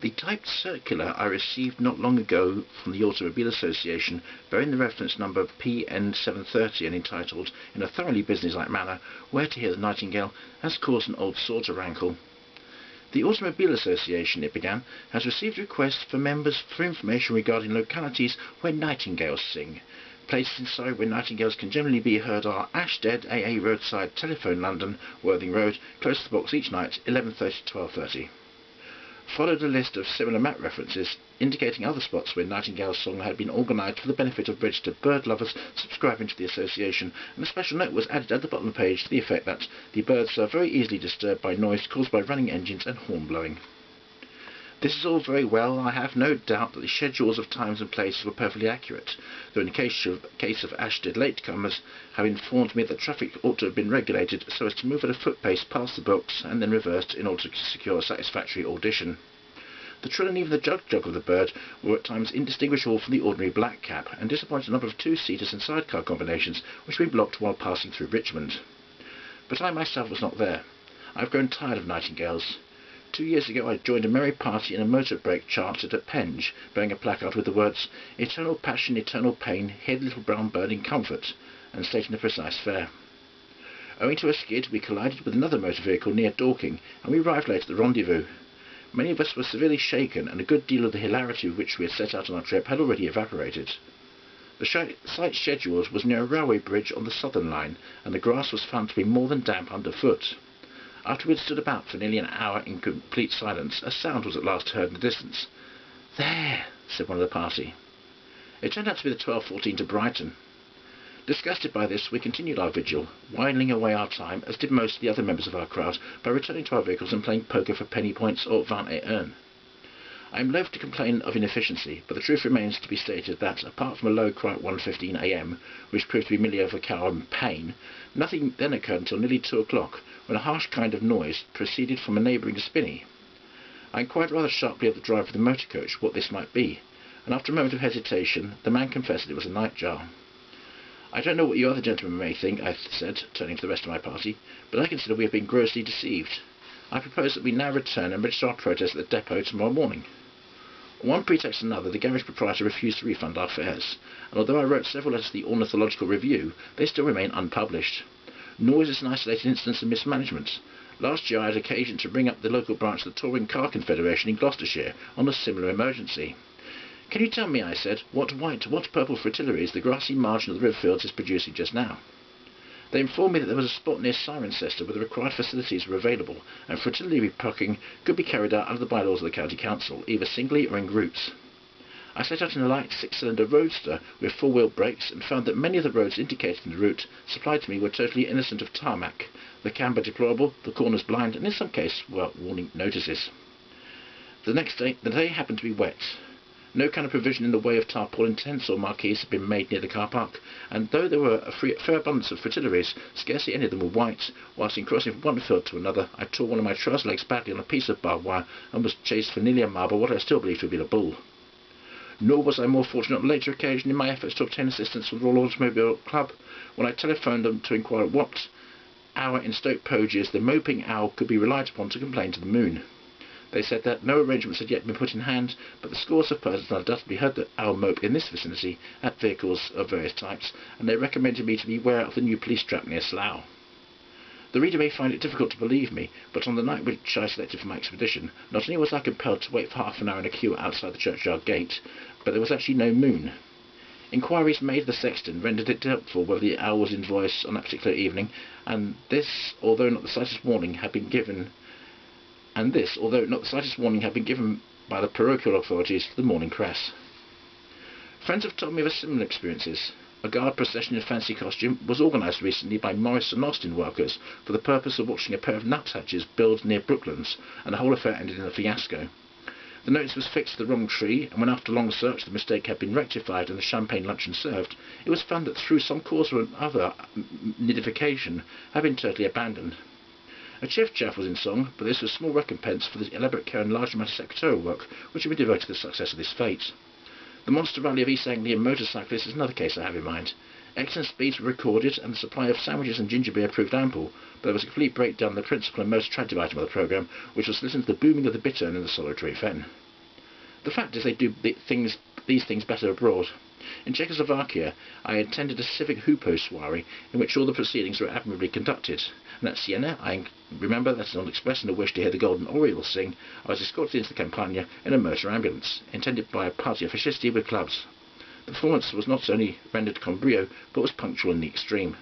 The typed circular I received not long ago from the Automobile Association, bearing the reference number PN730 and entitled, in a thoroughly businesslike manner, Where to Hear the Nightingale, has caused an old sore to rankle. The Automobile Association, it began, has received requests for members for information regarding localities where nightingales sing. Places in Surrey where nightingales can generally be heard are Ashdead, AA Roadside, Telephone London, Worthing Road, close to the box each night, 11:30 to 12:30. Followed a list of similar map references indicating other spots where nightingale song had been organised for the benefit of registered bird lovers subscribing to the association, and a special note was added at the bottom of the page to the effect that the birds are very easily disturbed by noise caused by running engines and horn blowing. This is all very well, and I have no doubt that the schedules of times and places were perfectly accurate, though in the case of Ashdead latecomers have informed me that traffic ought to have been regulated so as to move at a foot pace past the books and then reversed in order to secure a satisfactory audition. The trill and even the jug-jug of the bird were at times indistinguishable from the ordinary blackcap, and disappointed a number of two-seaters and sidecar combinations which had been blocked while passing through Richmond. But I myself was not there. I have grown tired of nightingales. 2 years ago I joined a merry party in a motor brake chartered at Penge, bearing a placard with the words, "Eternal passion, eternal pain, hear the little brown bird in comfort," and stating the precise fare. Owing to a skid, we collided with another motor vehicle near Dorking, and we arrived late at the rendezvous. Many of us were severely shaken, and a good deal of the hilarity with which we had set out on our trip had already evaporated. The site scheduled was near a railway bridge on the Southern Line, and the grass was found to be more than damp underfoot. After we had stood about for nearly an hour in complete silence, a sound was at last heard in the distance. "There," said one of the party. It turned out to be the 12:14 to Brighton. Disgusted by this, we continued our vigil, whiling away our time, as did most of the other members of our crowd, by returning to our vehicles and playing poker for penny points or 20 I am loath to complain of inefficiency, but the truth remains to be stated that, apart from a low cry at 1:15 a.m, which proved to be merely overcow and pain, nothing then occurred until nearly 2 o'clock, when a harsh kind of noise proceeded from a neighbouring spinney. I inquired rather sharply of the driver of the motor coach what this might be, and after a moment of hesitation, the man confessed that it was a nightjar. "I don't know what you other gentlemen may think," I said, turning to the rest of my party, "but I consider we have been grossly deceived. I propose that we now return and register our protest at the depot tomorrow morning." On one pretext or another, the garage proprietor refused to refund our fares, and although I wrote several letters to the Ornithological Review, they still remain unpublished. Nor is this an isolated instance of mismanagement. Last year I had occasion to ring up the local branch of the Touring Car Confederation in Gloucestershire on a similar emergency. "Can you tell me," I said, what white, what purple fritillaries the grassy margin of the riverfields is producing just now?" They informed me that there was a spot near Cirencester where the required facilities were available, and fritillary plucking could be carried out under the bylaws of the County Council, either singly or in groups. I set out in a light 6-cylinder roadster with 4-wheel brakes, and found that many of the roads indicated in the route supplied to me were totally innocent of tarmac, the camber deplorable, the corners blind, and in some cases were warning notices. The day happened to be wet. No kind of provision in the way of tarpaulin tents or marquees had been made near the car park, and though there were a fair abundance of fritillaries, scarcely any of them were white. Whilst in crossing from one field to another, I tore one of my trouser legs badly on a piece of barbed wire, and was chased for nearly a mile by what I still believe to have been a bull. Nor was I more fortunate on a later occasion in my efforts to obtain assistance from the Royal Automobile Club, when I telephoned them to inquire at what hour in Stoke Poges the moping owl could be relied upon to complain to the moon. They said that no arrangements had yet been put in hand, but the scores of persons undoubtedly heard the owl mope in this vicinity at vehicles of various types, and they recommended me to beware of the new police trap near Slough. The reader may find it difficult to believe me, but on the night which I selected for my expedition, not only was I compelled to wait for half an hour in a queue outside the churchyard gate, but there was actually no moon. Inquiries made of the sexton rendered it doubtful whether the owl was in voice on that particular evening, and this, although not the slightest warning had been given by the parochial authorities to the morning press. Friends have told me of similar experiences. A guard procession in fancy costume was organised recently by Morris and Austin workers for the purpose of watching a pair of nuthatches build near Brooklands, and the whole affair ended in a fiasco. The notice was fixed to the wrong tree, and when after long search the mistake had been rectified and the champagne luncheon served, it was found that through some cause or other nidification had been totally abandoned. A chiff-chaff was in song, but this was small recompense for the elaborate care and large amount of secretarial work which had been devoted to the success of this fete. The monster rally of East Anglian motorcyclists is another case I have in mind. Excellent speeds were recorded, and the supply of sandwiches and ginger beer proved ample, but there was a complete breakdown of the principal and most attractive item of the programme, which was to listen to the booming of the bittern in the solitary fen. The fact is they do these things better abroad. In Czechoslovakia, I attended a civic hoopoe soiree in which all the proceedings were admirably conducted, and at Siena, I remember that on expressing a wish to hear the Golden Oriole sing, I was escorted into the Campagna in a motor ambulance, intended by a party of fascisti with clubs. The performance was not only rendered con brio, but was punctual in the extreme.